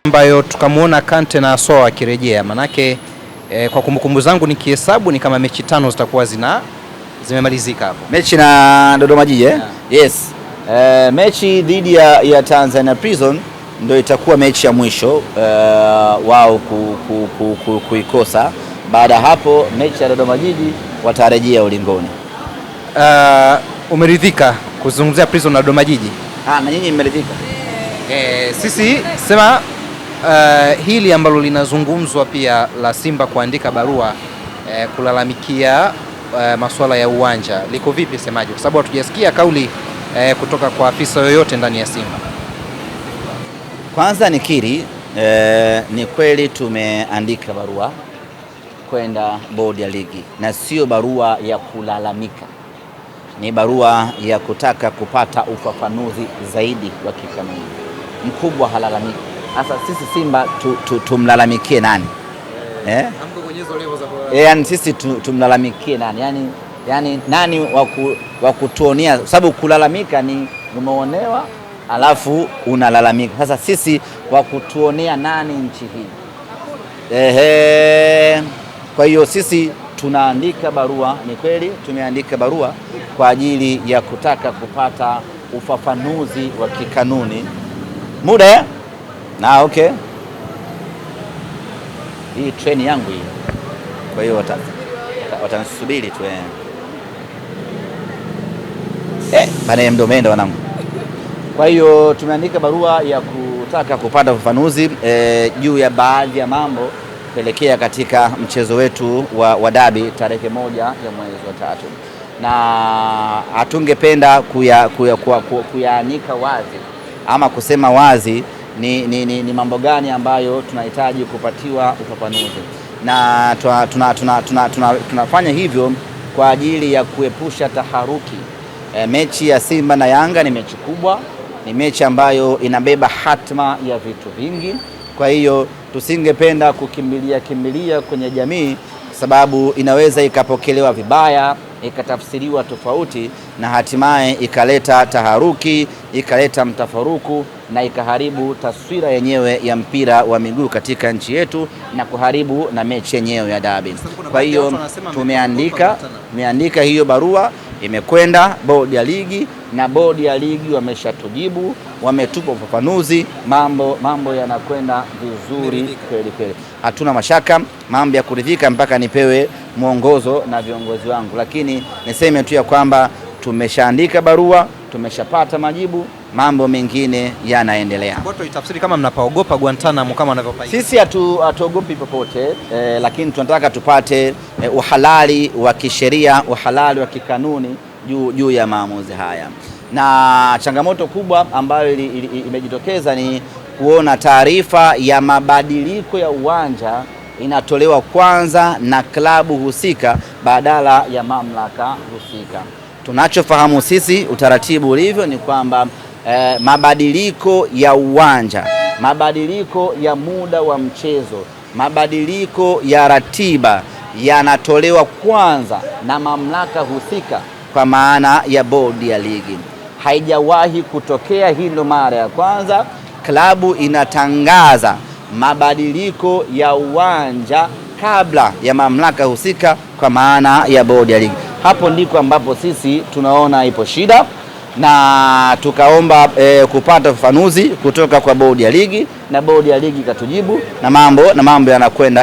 ambayo tukamuona Kante na Soa akirejea, manake kwa kumbukumbu zangu nikihesabu ni kama mechi 5 zitakuwa zimemalizika hapo. Mechi na Dodoma Jiji yeah. Yes. Mechi dhidi ya Tanzania Prison ndio itakuwa mechi ya mwisho wao kuikosa. Baada ya hapo mechi ya Dodoma Jiji watarejea ulingoni. Umeridhika kuzungumzia Prison na Dodoma Jiji? Na nyinyi mmeridhika? Sisi sema hili ambalo linazungumzwa pia la Simba kuandika barua kulalamikia masuala ya uwanja liko vipi semaji? Kwa sababu hatujasikia kauli kutoka kwa afisa yoyote ndani ya Simba. Kwanza nikiri ni kweli tumeandika barua kwenda bodi ya ligi, na sio barua ya kulalamika, ni barua ya kutaka kupata ufafanuzi zaidi wa kikanuni. Mkubwa halalamiki. Sasa sisi Simba tumlalamikie nani? Yani sisi tumlalamikie nani? Yani nani wa kutuonea? Sababu kulalamika ni umeonewa alafu unalalamika. Sasa sisi wa kutuonea nani nchi hii? Kwa hiyo sisi tunaandika barua, ni kweli tumeandika barua kwa ajili ya kutaka kupata ufafanuzi wa kikanuni. Muda na okay. Hii treni yangu hii. Kwa hiyo watanisubiri tu bana mdomendo wanangu. Kwa hiyo tumeandika barua ya kutaka kupata ufafanuzi juu ya baadhi ya mambo kuelekea katika mchezo wetu wa dabi tarehe 1 ya mwezi wa 3. Na hatungependa kuyaanika wazi ama kusema wazi ni mambo gani ambayo tunahitaji kupatiwa ufafanuzi, na tunafanya hivyo kwa ajili ya kuepusha taharuki. Mechi ya Simba na Yanga ni mechi kubwa, ni mechi ambayo inabeba hatma ya vitu vingi. Kwa hiyo tusingependa kukimbilia kwenye jamii, sababu inaweza ikapokelewa vibaya, ikatafsiriwa tofauti, na hatimaye ikaleta taharuki, ikaleta mtafaruku, na ikaharibu taswira yenyewe ya mpira wa miguu katika nchi yetu, na kuharibu na mechi yenyewe ya dabi. Kwa hiyo tumeandika hiyo barua, imekwenda bodi ya ligi, na bodi ya ligi wameshatujibu, wametupa ufafanuzi, mambo yanakwenda vizuri kweli. Hatuna mashaka, mambo ya kuridhika mpaka nipewe mwongozo na viongozi wangu, lakini niseme tu ya kwamba tumeshaandika barua, tumeshapata majibu, mambo mengine yanaendelea. Kwa hiyo itafsiri kama mnapaogopa Guantanamo kama wanavyopaita. Sisi hatuogopi popote, lakini tunataka tupate uhalali wa kisheria, uhalali wa kikanuni juu ya maamuzi haya. Na changamoto kubwa ambayo imejitokeza ni kuona taarifa ya mabadiliko ya uwanja inatolewa kwanza na klabu husika badala ya mamlaka husika. Tunachofahamu sisi utaratibu ulivyo ni kwamba mabadiliko ya uwanja, mabadiliko ya muda wa mchezo, mabadiliko ya ratiba yanatolewa kwanza na mamlaka husika, kwa maana ya bodi ya ligi. Haijawahi kutokea hilo mara ya kwanza. Klabu inatangaza mabadiliko ya uwanja kabla ya mamlaka husika, kwa maana ya bodi ya ligi. Hapo ndiko ambapo sisi tunaona ipo shida, na tukaomba kupata ufafanuzi kutoka kwa bodi ya ligi, na bodi ya ligi katujibu, na mambo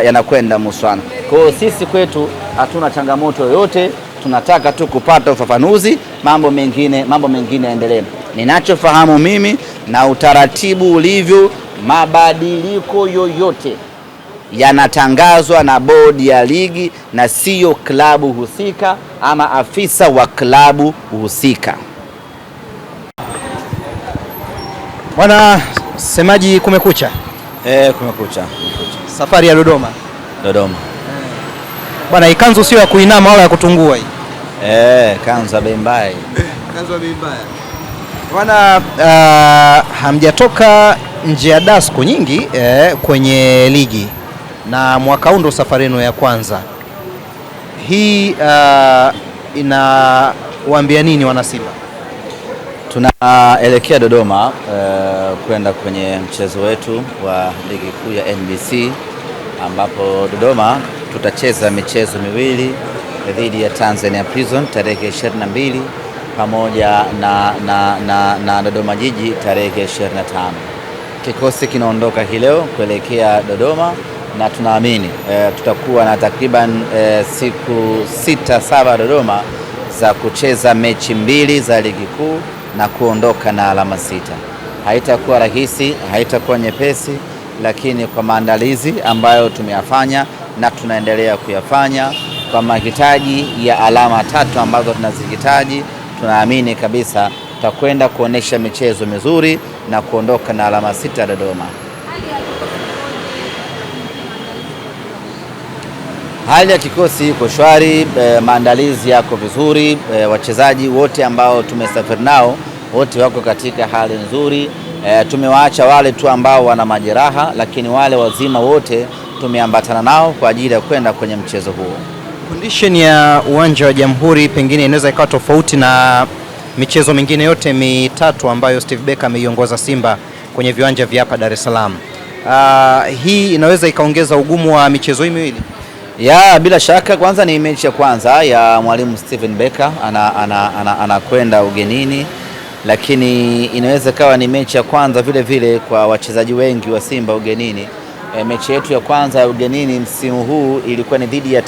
yanakwenda muswana. Kwa hiyo sisi kwetu hatuna changamoto yoyote, tunataka tu kupata ufafanuzi, mambo mengine yaendelee. Ninachofahamu mimi na utaratibu ulivyo, mabadiliko yoyote yanatangazwa na bodi ya ligi na sio klabu husika ama afisa wa klabu husika. Bwana semaji, kumekucha. Kumekucha. Safari ya Dodoma. Bwana, ikanzu sio ya kuinama wala ya kutungua hii. Kanzu bei mbaya. Bwana, hamjatoka nje ya dasko nyingi kwenye ligi, na mwaka huu ndo safari yenu ya kwanza. Hii inawaambia nini wana Simba? Tunaelekea Dodoma kwenda kwenye mchezo wetu wa ligi kuu ya NBC, ambapo Dodoma tutacheza michezo miwili dhidi ya Tanzania Prison tarehe 22 pamoja na Dodoma Jiji tarehe 25. Kikosi kinaondoka hii leo kuelekea Dodoma na tunaamini tutakuwa na takriban siku 6-7 Dodoma za kucheza mechi mbili za ligi kuu na kuondoka na alama 6. Haitakuwa rahisi, haitakuwa nyepesi, lakini kwa maandalizi ambayo tumeyafanya na tunaendelea kuyafanya, kwa mahitaji ya alama 3 ambazo tunazihitaji, tunaamini kabisa tutakwenda kuonesha michezo mizuri na kuondoka na alama 6 Dodoma. Hali ya kikosi iko shwari, maandalizi yako vizuri, wachezaji wote ambao tumesafiri nao wote wako katika hali nzuri. Tumewaacha wale tu ambao wana majeraha, lakini wale wazima wote tumeambatana nao kwa ajili ya kwenda kwenye mchezo huo. Condition ya uwanja wa Jamhuri pengine inaweza ikawa tofauti na michezo mingine yote mitatu ambayo Steve Barker ameiongoza Simba kwenye viwanja vya hapa Dar es Salaam. Hii inaweza ikaongeza ugumu wa michezo hii miwili? Ya, bila shaka. Kwanza ni mechi ya kwanza ya mwalimu Steven Barker, anakwenda ugenini, lakini inaweza kawa ni mechi ya kwanza vile vile kwa wachezaji wengi wa Simba ugenini. Mechi yetu ya kwanza ya ugenini msimu huu ilikuwa ni dhidi ya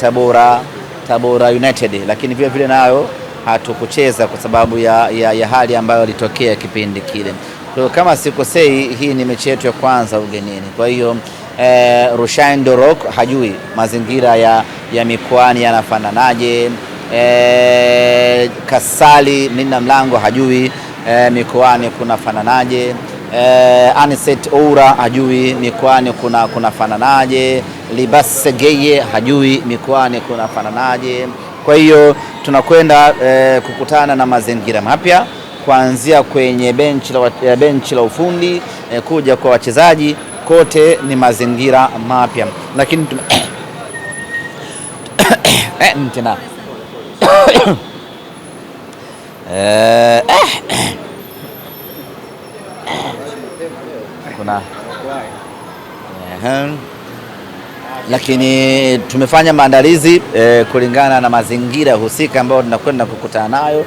Tabora United, lakini vile vile nayo hatukucheza kwa sababu ya hali ambayo ilitokea kipindi kile. Kwa hiyo kama sikosei, hii ni mechi yetu ya kwanza ugenini. Kwa hiyo Rushain Dorok hajui mazingira ya mikoani yanafananaje. Kasali Mlinda Mlango hajui mikoani kuna fananaje. Aniset Oura hajui mikoani kuna fananaje. Libas Segeye hajui mikoani kuna fananaje. Kwa hiyo tunakwenda kukutana na mazingira mapya, kuanzia kwenye benchi la ufundi kuja kwa wachezaji, kote ni mazingira mapya, lakini tena kuna lakini tumefanya maandalizi kulingana na mazingira husika ambayo tunakwenda kukutana nayo.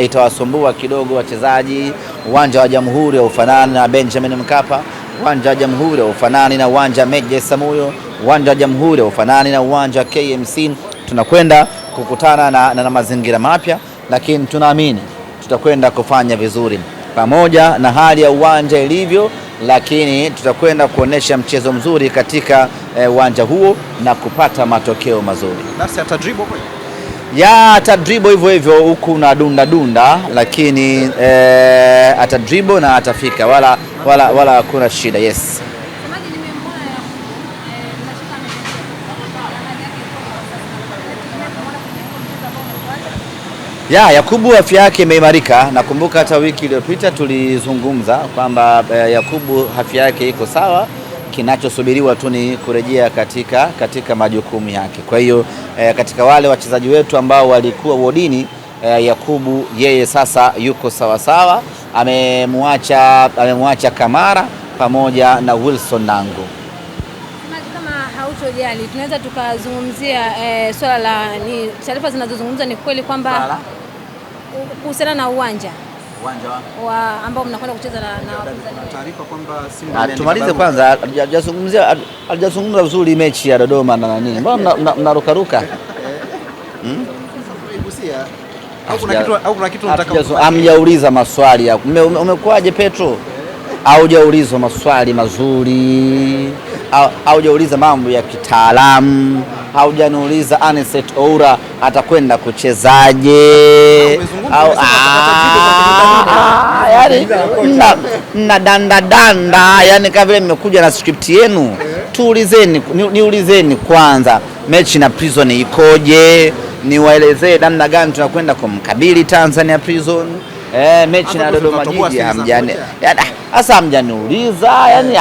Itawasumbua kidogo wachezaji. Uwanja wa Jamhuri haufanani na Benjamin Mkapa, uwanja wa Jamhuri haufanani na uwanja wa Meja Samuyo, uwanja wa Jamhuri haufanani na uwanja wa KMC. Tunakwenda kukutana na mazingira mapya, lakini tunaamini tutakwenda kufanya vizuri pamoja na hali ya uwanja ilivyo, lakini tutakwenda kuonesha mchezo mzuri katika uwanja huo na kupata matokeo mazuri. Basi atadribble kweli? Ya, atadribble hivyo hivyo huku na dunda, lakini atadribble na atafika, wala hakuna shida. Yes. Ya, Yakubu afya yake imeimarika. Nakumbuka hata wiki iliyopita tulizungumza kwamba Yakubu afya yake iko sawa, kinachosubiriwa tu ni kurejea katika majukumu yake. Kwa hiyo katika wale wachezaji wetu ambao walikuwa wodini, Yakubu yeye sasa yuko sawa. Amemwacha Kamara pamoja na Wilson Nangu. Kama hautojali, tunaweza tukazungumzia swala la taarifa zinazozungumza ni kweli kwamba kuhusiana na uwanja wa ambao mnakwenda kucheza na taarifa kwamba Simba. Tumalize kwanza, hajazungumza vizuri mechi ya Dodoma na nini. Mbona mnarukaruka? Au kuna kitu unataka? Hamjauliza maswali yako. Umekuaje Petro? Haujaulizwa maswali mazuri, haujauliza mambo ya kitaalamu, haujaniuliza Aniset Oura atakwenda kuchezaje. Yani na danda, yani kama vile mmekuja na script yenu. Niulizeni kwanza mechi na Prison ikoje, niwaelezee namna gani tunakwenda kumkabili Tanzania Prison. Mechi na Dodoma Jiji hamjaniuliza, yani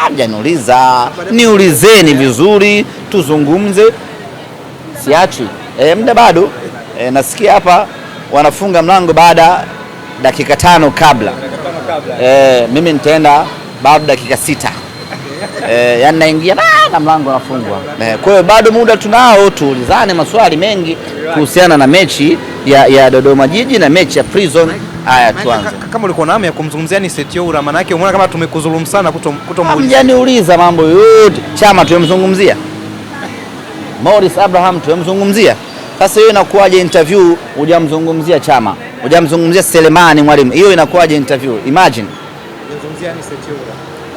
hamjaniuliza. Niulizeni vizuri tuzungumze, siachi muda bado. Nasikia hapa wanafunga mlango baada dakika 5 kabla. Mimi nitaenda baada dakika 6. Yani naingia na mlango unafungwa. Kwa hiyo bado muda tunao, tuulizane maswali mengi kuhusiana na mechi ya Dodoma Jiji na mechi ya Prison. Haya, tuanze. Kama ulikuwa na hamu ya kumzungumzia ni Seth Oura, maana yake umeona kama tumekudhulumu sana kutomuuliza. Hamjaniuliza mambo yote. Chama tumemzungumzia, Morris Abraham tumemzungumzia. Sasa hiyo inakuwaje interview hujamzungumzia Chama, hujamzungumzia Selemani Mwalimu? Hiyo inakuwaje interview? Imagine unazungumzia ni Seth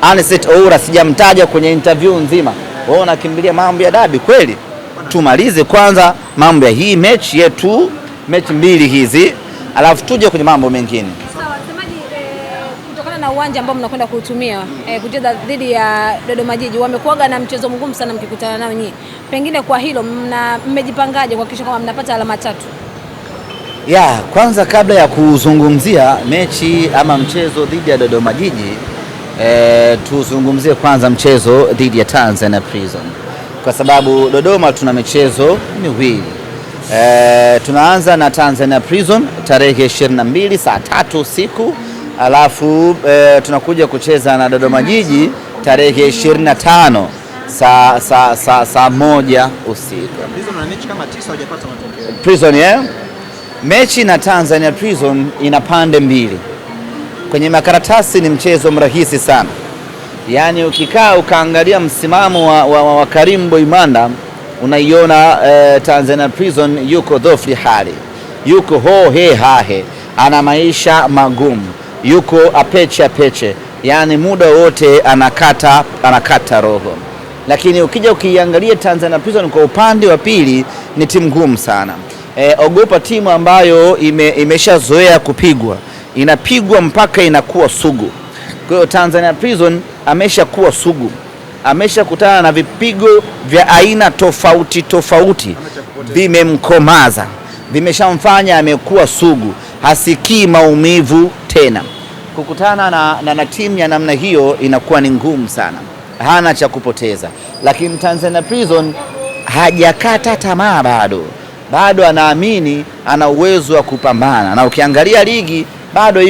Oura. Seth Oura sijamtaja kwenye interview nzima. Wewe unakimbilia mambo ya dabi kweli? Tumalize kwanza mambo ya hii mechi yetu, mechi mbili hizi, alafu tuje kwenye mambo mengine. Sawa, semaji, kutokana na uwanja ambao mnakwenda kuutumia kucheza dhidi ya Dodoma Jiji, wamekuaga na mchezo mgumu sana mkikutana nao nyinyi. Pengine kwa hilo mmejipangaje kuhakikisha kwamba mnapata alama 3? Kwanza kabla ya kuzungumzia mechi ama mchezo dhidi ya Dodoma Jiji, tuzungumzie kwanza mchezo dhidi ya Tanzania Prison, kwa sababu Dodoma tuna michezo miwili. Tunaanza na Tanzania Prison tarehe 22 saa 3 usiku, alafu tunakuja kucheza na Dodoma Jiji tarehe 25 saa 1 usiku. Prison na mechi kama 9 hujapata matokeo. Prison mechi na Tanzania Prison ina pande mbili. Kwenye makaratasi ni mchezo mrahisi sana. Yaani ukikaa ukaangalia msimamo wa Karim Boimanda unaiona Tanzania Prison yuko dhofli hali, yuko hohe hahe, ana maisha magumu, yuko apeche, yani muda wote anakata roho. Lakini ukija ukiangalia Tanzania Prison kwa upande wa pili ni timu ngumu sana. Ogopa timu ambayo imeshazoea kupigwa, inapigwa mpaka inakuwa sugu. Kwa hiyo Tanzania Prison ameshakuwa sugu, ameshakutana na vipigo vya aina tofauti, vimemkomaza, vimeshamfanya amekuwa sugu, hasikii maumivu tena. Kukutana na timu ya namna hiyo inakuwa ni ngumu sana, hana cha kupoteza. Lakini Tanzania Prison hajakata tamaa, bado anaamini ana uwezo wa kupambana, na ukiangalia ligi bado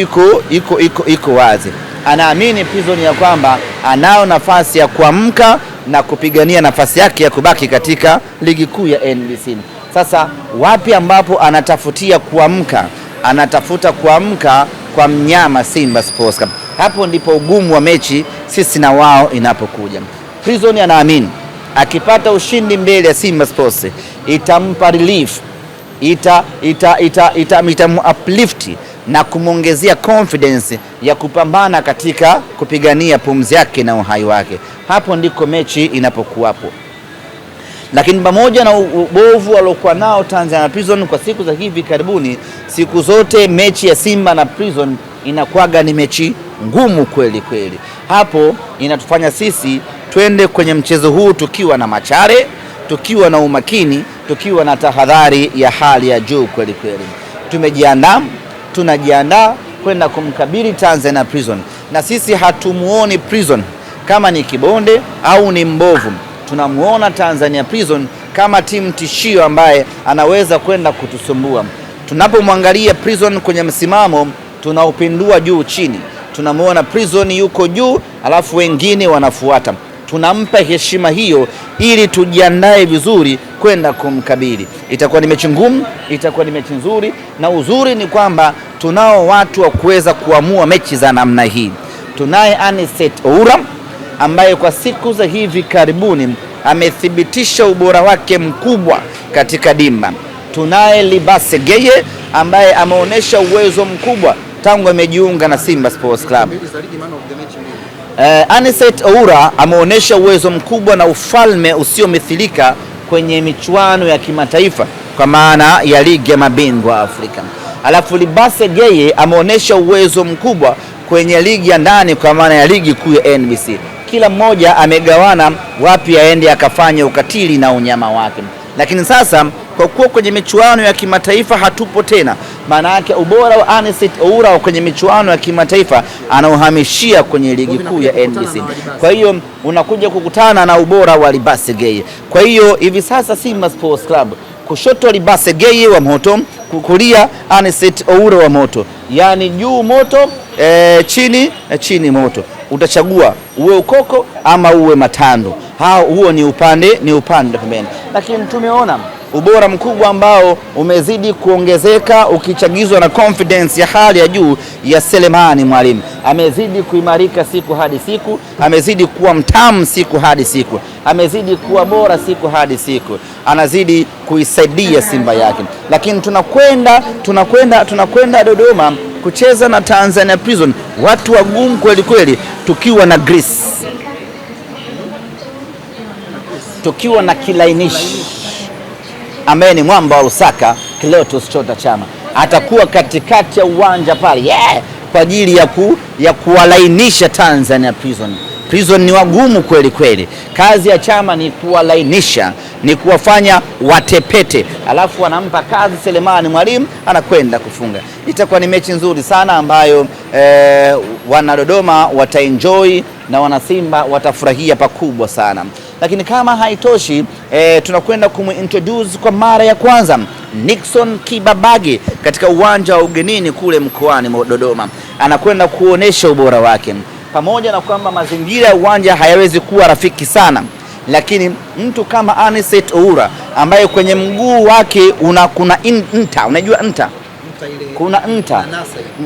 iko wazi. Anaamini Prison ya kwamba anao nafasi ya kuamka na kupigania nafasi yake ya kubaki katika ligi kuu ya NBC. Sasa wapi ambapo anatafutia kuamka? Anatafuta kuamka kwa mnyama Simba Sports Club. Hapo ndipo ugumu wa mechi sisi na wao inapokuja. Prison anaamini akipata ushindi mbele ya Simba Sports itampa relief, itamuuplift na kumongezea confidence ya kupambana katika kupigania pumzi yake na uhai wake. Hapo ndiko mechi inapokuwapo. Lakini pamoja na ubovu waliokuwa nao Tanzania Prison kwa siku za hivi karibuni, siku zote mechi ya Simba na Prison inakuwaga ni mechi ngumu kweli. Hapo inatufanya sisi twende kwenye mchezo huu tukiwa na machare, tukiwa na umakini, tukiwa na tahadhari ya hali ya juu kweli. Tunajiandaa kwenda kumkabili Tanzania Prison, na sisi hatumuoni Prison kama ni kibonde au ni mbovu. Tunamuona Tanzania Prison kama timu tishio ambaye anaweza kwenda kutusumbua. Tunapomwangalia Prison kwenye msimamo, tunaupindua juu chini. Tunamuona Prison yuko juu, alafu wengine wanafuata. Tunampa heshima hiyo ili tujiandae vizuri kwenda kumkabili. Itakuwa ni mechi ngumu, itakuwa ni mechi nzuri, na uzuri ni kwamba tunao watu wa kuweza kuamua mechi za namna hii. Tunaye Seth Oura ambaye kwa siku za hivi karibuni amethibitisha ubora wake mkubwa katika dimba. Tunaye Libase Geye ambaye ameonyesha uwezo mkubwa tangu amejiunga na Simba Sports Club. Seth Oura ameonyesha uwezo mkubwa na ufalme usiomithilika kwenye michuano ya kimataifa kwa maana ya ligi ya mabingwa Afrika. Alafu Libase Geye ameonyesha uwezo mkubwa kwenye ligi ya ndani kwa maana ya ligi kuu ya NBC. Kila mmoja amegawana wapi aende akafanya ukatili na unyama wake. Lakini sasa kwa kuwa kwenye michuano ya kimataifa hatupo tena, maana yake ubora wa Seth Oura kwenye michuano ya kimataifa anauhamishia kwenye ligi kuu ya NBC. Kwa hiyo unakuja kukutana na ubora wa Libase Geye. Kwa hiyo hivi sasa Simba Sports Club kushoto Libase Geye wa Moto, kulia Anicet Oura wa Moto, yani juu Moto chini Moto. Utachagua uwe ukoko ama uwe matando. Huo ni upande pembeni, lakini tumeona ubora mkubwa ambao umezidi kuongezeka ukichagizwa na confidence ya hali ya juu ya Selemani Mwalimu. Amezidi kuimarika siku hadi siku, amezidi kuwa mtamu siku hadi siku, amezidi kuwa bora siku hadi siku, anazidi kuisaidia Simba yake. Lakini tunakwenda Dodoma kucheza na Tanzania Prison, watu wagumu kweli kweli, tukiwa na Greece, tukiwa na kilainishi ambaye ni mwamba wa Lusaka, Clatous Chota Chama atakuwa katikati ya uwanja pale kwa ajili ya kuwalainisha Tanzania Prison. Prison ni wagumu kweli kweli. Kazi ya Chama ni kuwalainisha, ni kuwafanya watepete, alafu wanampa kazi Selemani Mwalimu, anakwenda kufunga. Itakuwa ni mechi nzuri sana ambayo wana Dodoma wataenjoy na wana Simba watafurahia pakubwa sana. Lakini kama haitoshi, tunakwenda kumintroduce kwa mara ya kwanza Nixon Kibabage katika uwanja wa ugenini kule mkoani Dodoma. Anakwenda kuonesha ubora wake, pamoja na kwamba mazingira ya uwanja hayawezi kuwa rafiki sana, lakini mtu kama Anicet Oura ambaye kwenye mguu wake kuna nta, unajua nta? Kuna nta,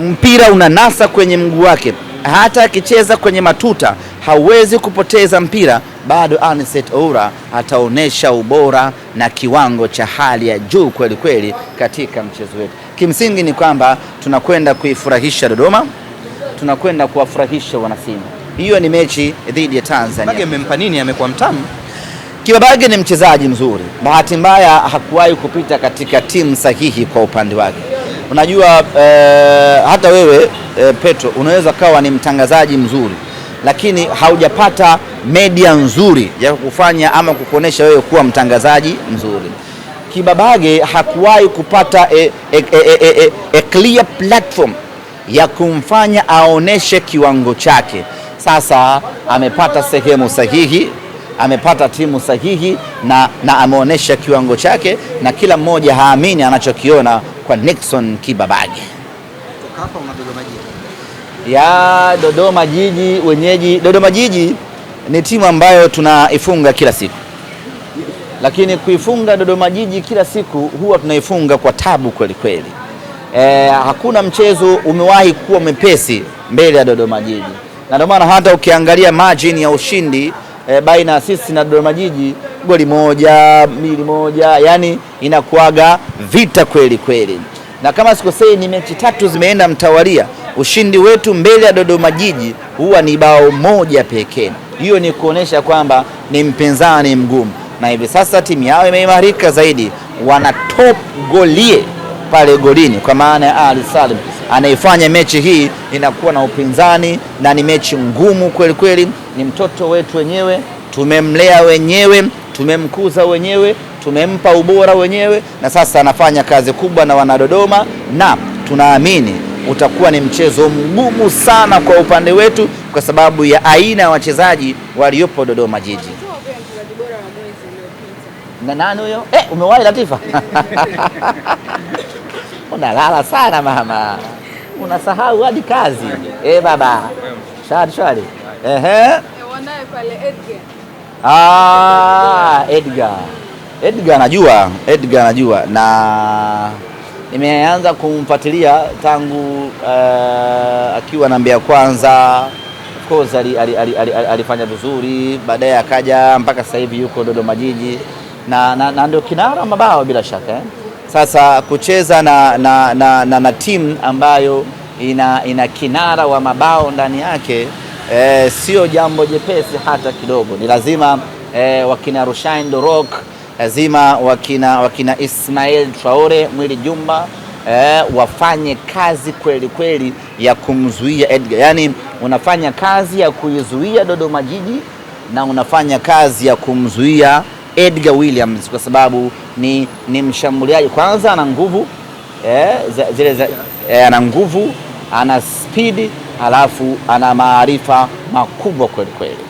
mpira unanasa kwenye mguu wake, hata akicheza kwenye matuta hawezi kupoteza mpira. Bado Anicet Oura ataonesha ubora na kiwango cha hali ya juu kweli kweli katika mchezo wetu. Kimsingi ni kwamba tunakwenda kuifurahisha Dodoma, tunakwenda kuwafurahisha wanasimba. Hiyo ni mechi dhidi ya Tanzania. Kibabage mmempa nini? Amekuwa mtamu. Kibabage ni mchezaji mzuri, bahati mbaya hakuwahi kupita katika timu sahihi kwa upande wake. Unajua hata wewe Petro unaweza kawa ni mtangazaji mzuri, lakini haujapata media nzuri ya kufanya ama kukuonesha wewe kuwa mtangazaji mzuri. Kibabage hakuwahi kupata a clear platform ya kumfanya aoneshe kiwango chake. Sasa amepata sehemu sahihi, amepata timu sahihi na ameonesha kiwango chake, na kila mmoja haamini anachokiona kwa Nixon Kibabage. Hapa una Dodoma Jiji. Ya Dodoma Jiji wenyeji. Dodoma Jiji ni timu ambayo tunaifunga kila siku, lakini kuifunga Dodoma Jiji kila siku huwa tunaifunga kwa tabu kweli kweli. Hakuna mchezo umewahi kuwa mepesi mbele ya Dodoma Jiji, na ndio maana hata ukiangalia margin ya ushindi baina ya sisi na Dodoma Jiji 1-1, 2-1, yani inakuaga vita kweli kweli. Na kama sikosei ni mechi 3 zimeenda mtawalia, ushindi wetu mbele ya Dodoma Jiji huwa ni bao 1 pekee. Hiyo ni kuonesha kwamba ni mpinzani mgumu, na hivi sasa timu yao imeimarika zaidi, wana top golie pale golini kwa maana ya Ali Salim anaifanya mechi hii inakuwa na upinzani, na ni mechi ngumu kweli kweli. Ni mtoto wetu wenyewe, tumemlea wenyewe, tumemkuza wenyewe, tumempa ubora wenyewe, na sasa anafanya kazi kubwa na wanadodoma, na tunaamini utakuwa ni mchezo mgumu sana kwa upande wetu kwa sababu ya aina ya wachezaji waliopo Dodoma Jiji. Na nani huyo? Umewahi Latifa? Unalala sana mama, unasahau hadi kazi. Baba shari. Wanae pale Edgar. Edgar najua na nimeanza kumfuatilia tangu akiwa na Mbeya Kwanza. Of course alifanya vizuri, baadaye akaja mpaka sasa hivi yuko Dodoma Jiji na ndio kinara mabao bila shaka. Sasa kucheza na timu ambayo ina kinara wa mabao ndani yake sio jambo jepesi hata kidogo. Ni lazima wakina Rushain Dorok, lazima wakina Ismail Traore Mwili Jumba wafanye kazi kweli kweli ya kumzuia Edgar. Yani unafanya kazi ya kuizuia Dodoma Jiji na unafanya kazi ya kumzuia Edgar Williams kwa sababu ni mshambuliaji. Kwanza ana nguvu ana nguvu, ana speed, halafu ana maarifa makubwa kweli kweli.